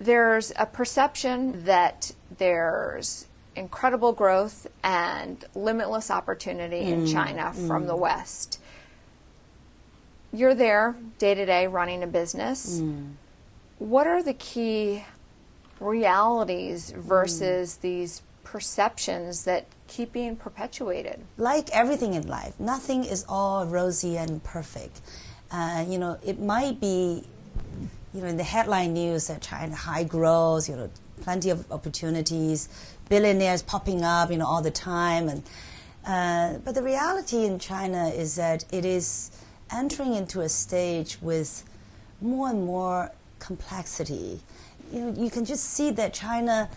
There's a perception that there's incredible growth and limitless opportunity in China from the West. You're there day to day running a business. What are the key realities versus these perceptions that keep being perpetuated? Like everything in life, nothing is all rosy and perfect. It might be, in the headline news that China high growth, plenty of opportunities, billionaires popping up, all the time. But the reality in China is that it is entering into a stage with more and more complexity. You can just see that China,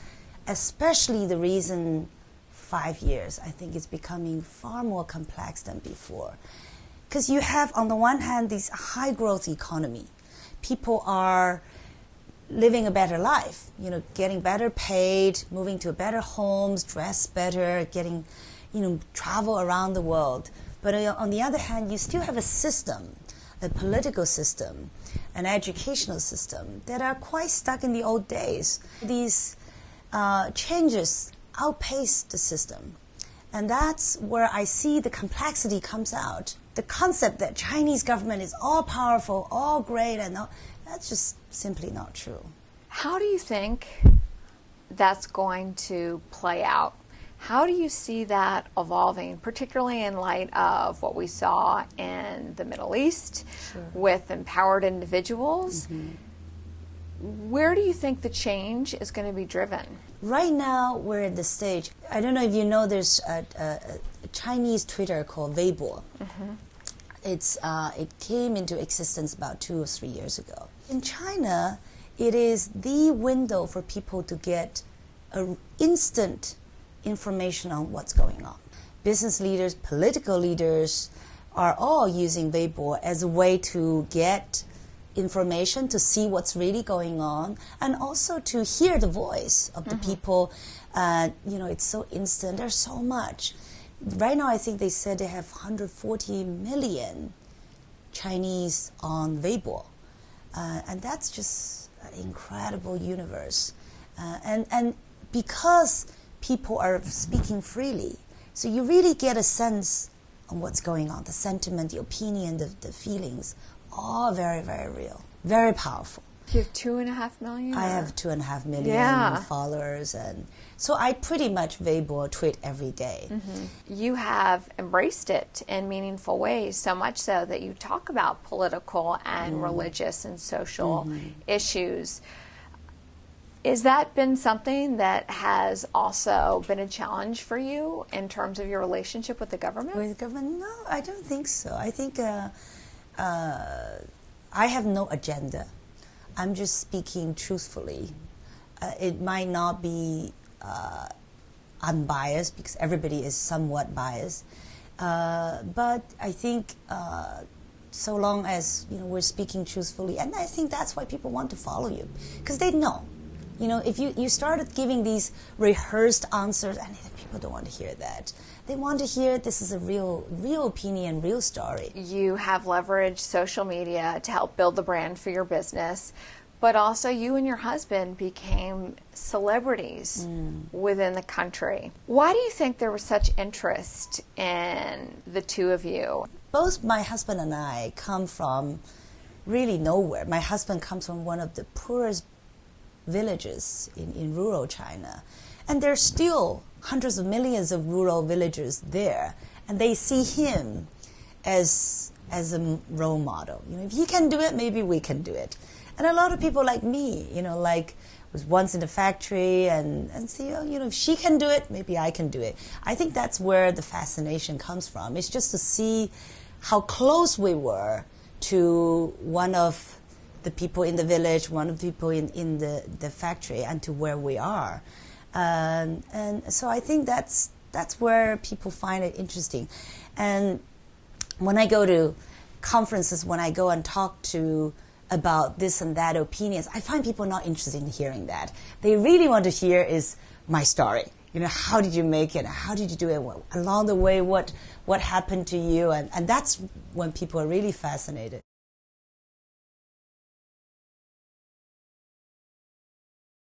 especially the recent 5 years, I think it's becoming far more complex than before. Because you have, on the one hand, this high growth economy. People are living a better life, getting better paid, moving to better homes, dress better, getting, travel around the world. But on the other hand, you still have a system, a political system, an educational system that are quite stuck in the old days. These changes outpace the system. And that's where I see the complexity comes out. The concept that Chinese government is all powerful, all great, that's just simply not true. How do you think that's going to play out? How do you see that evolving, particularly in light of what we saw in the Middle East with empowered individuals? Where do you think the change is going to be driven? Right now, we're at the stage, I don't know if you know, there's a Chinese Twitter called Weibo. It came into existence about 2 or 3 years ago. In China, it is the window for people to get instant information on what's going on. Business leaders, political leaders are all using Weibo as a way to get information, to see what's really going on, and also to hear the voice of the people. It's so instant. There's so much. Right now, I think they said they have 140 million Chinese on Weibo. And that's just an incredible universe. And because people are speaking freely, so you really get a sense of what's going on, the sentiment, the opinion, the feelings, all very, very real, very powerful. You have 2.5 million? I have 2.5 million followers, and so I pretty much Weibo tweet every day. You have embraced it in meaningful ways, so much so that you talk about political and religious and social issues. Has that been something that has also been a challenge for you in terms of your relationship with the government? With the government? No, I don't think so. I think I have no agenda. I'm just speaking truthfully. It might not be unbiased because everybody is somewhat biased. But I think so long as we're speaking truthfully, and I think that's why people want to follow you, because they know. If you started giving these rehearsed answers, and people don't want to hear that. They want to hear this is a real opinion, real story. You have leveraged social media to help build the brand for your business, but also you and your husband became celebrities within the country. Why do you think there was such interest in the two of you? Both my husband and I come from really nowhere. My husband comes from one of the poorest villages in rural China. And there's still hundreds of millions of rural villagers there. And they see him as a role model. If he can do it, maybe we can do it. And a lot of people like me, was once in the factory and see, if she can do it, maybe I can do it. I think that's where the fascination comes from. It's just to see how close we were to one of the people in the village, one of the people in the factory, and to where we are. And so I think that's where people find it interesting. And when I go to conferences, when I go and talk to about this and that opinions, I find people not interested in hearing that. They really want to hear is my story. How did you make it? How did you do it? Along the way, what happened to you? And that's when people are really fascinated.